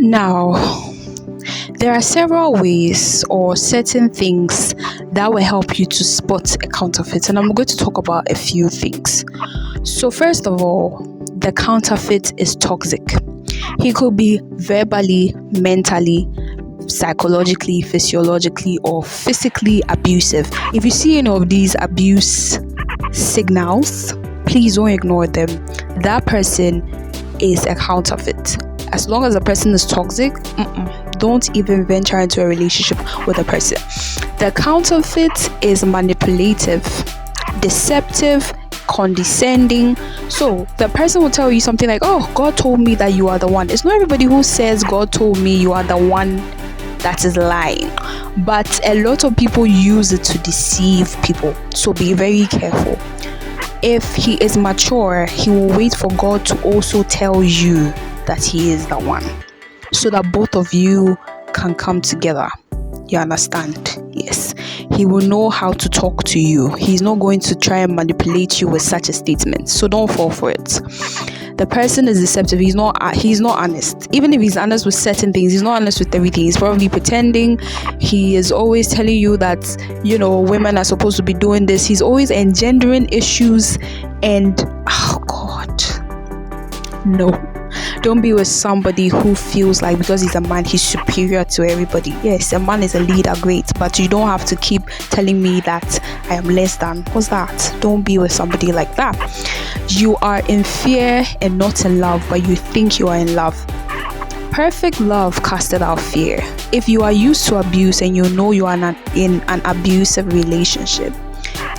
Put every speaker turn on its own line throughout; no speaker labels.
Now, there are several ways or certain things that will help you to spot a counterfeit, and I'm going to talk about a few things. So, first of all, the counterfeit is toxic. He could be verbally, mentally, psychologically, physiologically, or physically abusive. If you see any of these abuse signals, please don't ignore them. That person is a counterfeit. As long as the person is toxic, don't even venture into a relationship with a person. The counterfeit is manipulative, deceptive, condescending. So the person will tell you something like, oh, God told me that you are the one. It's not everybody who says God told me you are the one that is lying, but a lot of people use it to deceive people. So be very careful. If he is mature, he will wait for God to also tell you that he is the one, so that both of you can come together. You understand? Yes. He will know how to talk to you. He's not going to try and manipulate you with such a statement. So don't fall for it. The person is deceptive. He's not honest. Even if he's honest with certain things, he's not honest with everything. He's probably pretending. He is always telling you that, women are supposed to be doing this. He's always engendering issues. And oh God, no. Don't be with somebody who feels like because he's a man, he's superior to everybody. Yes, a man is a leader, great, but you don't have to keep telling me that I am less than. What's that? Don't be with somebody like that. You are in fear and not in love, but you think you are in love. Perfect love casted out fear. If you are used to abuse and you know you are not in an abusive relationship,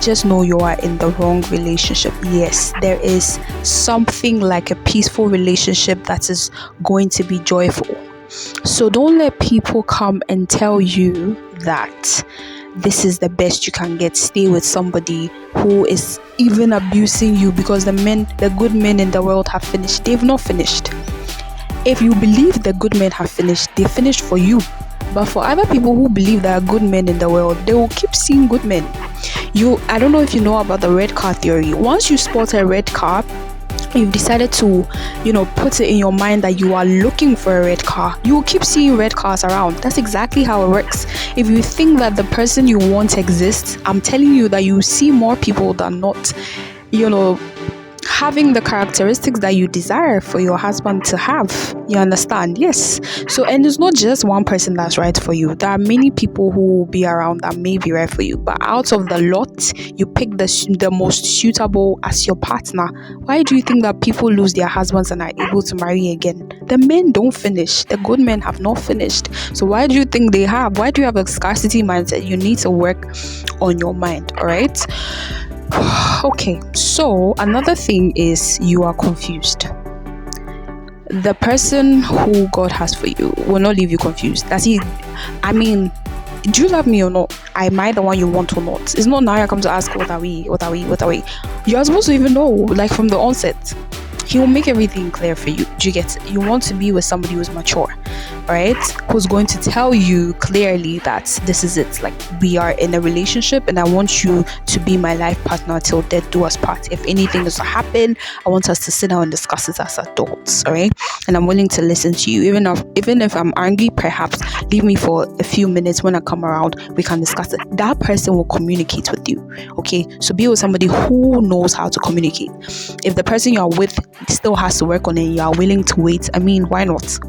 just know you are in the wrong relationship. Yes, there is something like a peaceful relationship that is going to be joyful. So don't let people come and tell you that this is the best you can get. Stay with somebody who is even abusing you because the good men in the world have finished. They've not finished. If you believe the good men have finished, they finished for you. But for other people who believe there are good men in the world, they will keep seeing good men. I don't know if you know about the red car theory. Once you spot a red car, you've decided to, put it in your mind that you are looking for a red car. You will keep seeing red cars around. That's exactly how it works. If you think that the person you want exists, I'm telling you that you see more people than not, having the characteristics that you desire for your husband to have. You understand? Yes. So, and it's not just one person that's right for you. There are many people who will be around that may be right for you. But out of the lot, you pick the most suitable as your partner. Why do you think that people lose their husbands and are able to marry again? The men don't finish. The good men have not finished. So why do you think they have? Why do you have a scarcity mindset? You need to work on your mind. All right. Okay, so another thing is you are confused. The person who God has for you will not leave you confused. Do you love me or not? Am I the one you want or not? It's not now you come to ask, what are we? You're supposed to even know, like from the onset. He will make everything clear for you. Do you get it? You want to be with somebody who's mature, right? Who's going to tell you clearly that this is it. Like, we are in a relationship and I want you to be my life partner till death do us part. If anything is to happen, I want us to sit down and discuss it as adults, all right? And I'm willing to listen to you. Even if I'm angry, perhaps leave me for a few minutes. When I come around, we can discuss it. That person will communicate with you, okay? So be with somebody who knows how to communicate. If the person you are with still has to work on it, you are willing to wait, why not?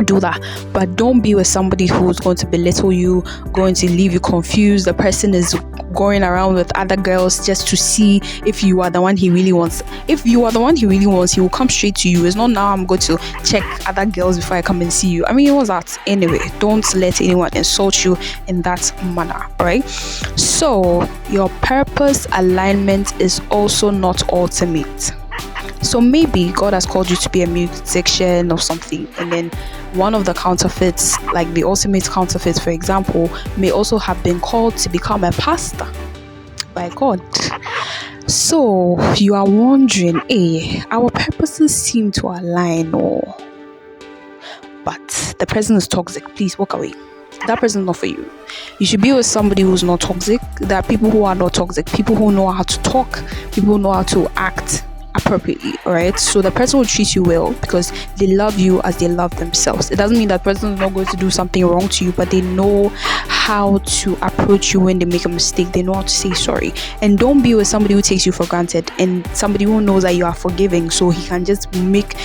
Do that. But don't be with somebody who's going to belittle you, going to leave you confused. The person is going around with other girls just to see if you are the one he really wants. If you are the one he really wants, he will come straight to you. It's not now I'm going to check other girls before I come and see you. What's that? Anyway, don't let anyone insult you in that manner, right? So your purpose alignment is also not ultimate. So maybe God has called you to be a musician or something, and then one of the counterfeits, like the ultimate counterfeit, for example, may also have been called to become a pastor by God. So you are wondering, our purposes seem to align, but the person is toxic. Please walk away. That person is not for you. You should be with somebody who's not toxic. There are people who are not toxic, people who know how to talk, people who know how to act appropriately, all right? So the person will treat you well because they love you as they love themselves. It doesn't mean that person is not going to do something wrong to you, but they know how to approach you when they make a mistake. They know how to say sorry. And don't be with somebody who takes you for granted and somebody who knows that you are forgiving, so he can just make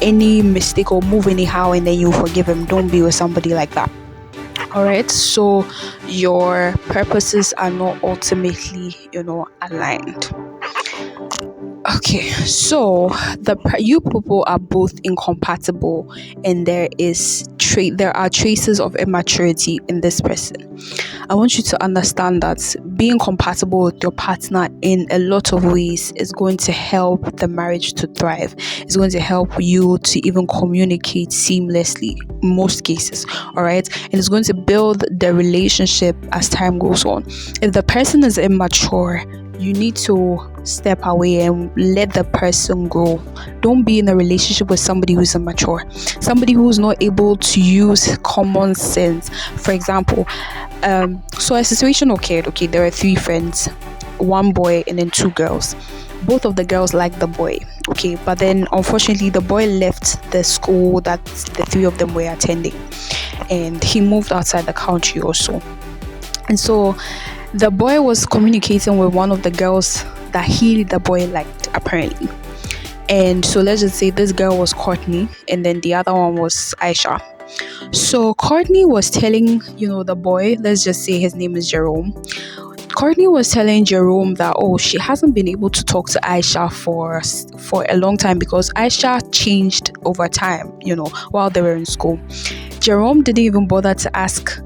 any mistake or move anyhow and then you forgive him. Don't be with somebody like that. All right, so your purposes are not ultimately, aligned. Okay, so you people are both incompatible, and there are traces of immaturity in this person. I want you to understand that being compatible with your partner in a lot of ways is going to help the marriage to thrive. It's going to help you to even communicate seamlessly in most cases, all right? And it's going to build the relationship as time goes on. If the person is immature, you need to step away and let the person grow. Don't be in a relationship with somebody who's immature, somebody who's not able to use common sense. For example, so a situation occurred. Okay, there are 3 friends, 1 boy and then 2 girls. Both of the girls liked the boy, okay, but then unfortunately the boy left the school that the 3 of them were attending, and he moved outside the country also. And so the boy was communicating with one of the girls that the boy liked, apparently. And so let's just say this girl was Courtney and then the other one was Aisha. So Courtney was telling, the boy, let's just say his name is Jerome. Courtney was telling Jerome that, she hasn't been able to talk to Aisha for a long time because Aisha changed over time, while they were in school. Jerome didn't even bother to ask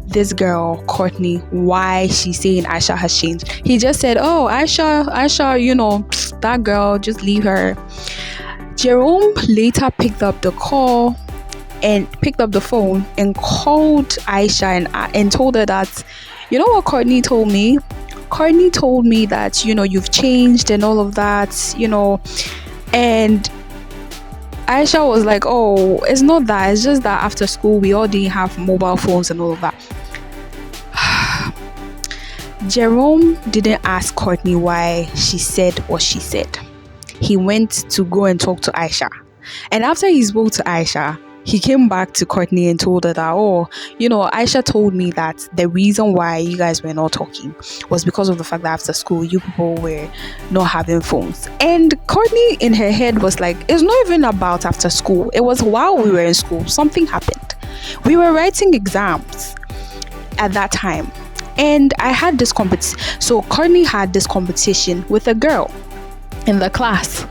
this girl Courtney why she's saying Aisha has changed. He just said, Aisha, that girl, just leave her. Jerome later picked up the phone and called Aisha and told her that, you know what Courtney told me? Courtney told me that, you've changed and all of that, and Aisha was like, it's not that, it's just that after school we all didn't have mobile phones and all of that. Jerome didn't ask Courtney why she said what she said. He went to go and talk to Aisha. And after he spoke to Aisha, he came back to Courtney and told her that, Aisha told me that the reason why you guys were not talking was because of the fact that after school, you people were not having phones. And Courtney in her head was like, it's not even about after school. It was while we were in school. Something happened. We were writing exams at that time. And I had this competition. So Courtney had this competition with a girl in the class.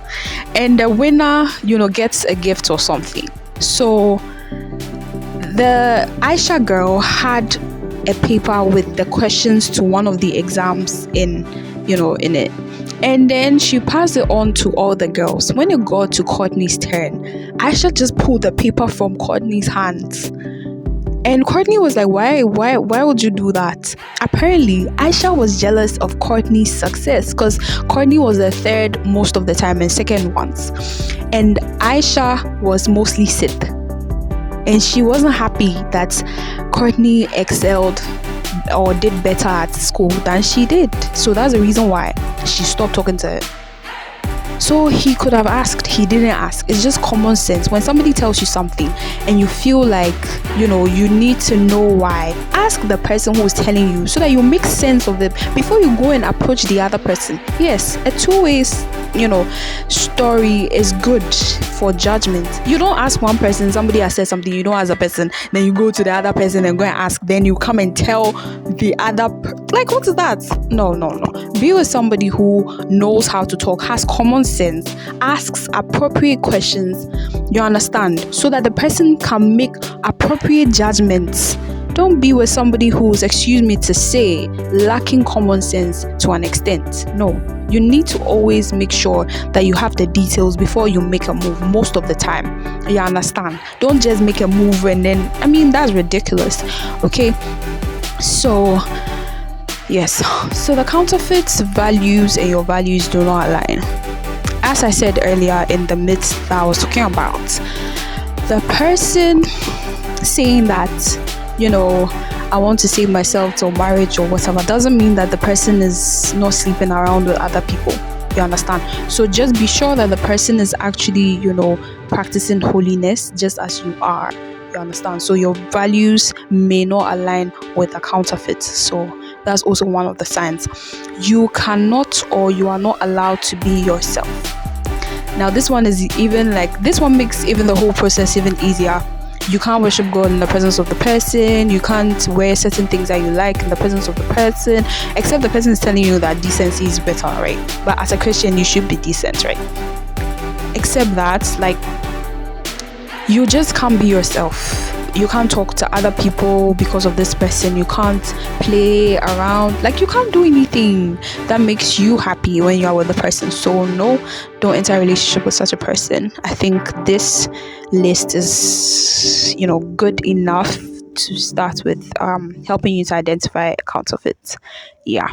And the winner, gets a gift or something. So the Aisha girl had a paper with the questions to one of the exams in it. And then she passed it on to all the girls. When it got to Courtney's turn, Aisha just pulled the paper from Courtney's hands. And Courtney was like, why would you do that? Apparently, Aisha was jealous of Courtney's success because Courtney was the third most of the time and second once. And Aisha was mostly sixth. And she wasn't happy that Courtney excelled or did better at school than she did. So that's the reason why she stopped talking to her. So he could have asked, he didn't ask. It's just common sense. When somebody tells you something and you feel like, you need to know why, ask the person who's telling you so that you make sense of it before you go and approach the other person. Yes, a two-way, story is good for judgment. You don't ask one person, somebody has said something, you don't ask a person, then you go to the other person and go and ask, then you come and tell the other, what is that? No. Be with somebody who knows how to talk, has common sense, asks appropriate questions, you understand, so that the person can make appropriate judgments. Don't be with somebody who's, excuse me to say, lacking common sense to an extent. No, you need to always make sure that you have the details before you make a move most of the time. You understand? Don't just make a move and then, that's ridiculous. Okay? So, yes. So the counterfeit's values and your values do not align. As I said earlier in the myths that I was talking about, the person saying that, I want to save myself till marriage or whatever, doesn't mean that the person is not sleeping around with other people. You understand? So just be sure that the person is actually, practicing holiness just as you are. You understand? So your values may not align with a counterfeit. So that's also one of the signs. You cannot, or you are not allowed to be yourself. Now this one is even like, this one makes even the whole process even easier. You can't worship God in the presence of the person. You can't wear certain things that you like in the presence of the person, except the person is telling you that decency is better, right? But as a Christian, you should be decent, right? Except that, like, you just can't be yourself. You can't talk to other people because of this person. You can't play around. Like, you can't do anything that makes you happy when you are with the person. So no, don't enter a relationship with such a person. I think this list is, good enough to start with, helping you to identify counterfeits. Yeah.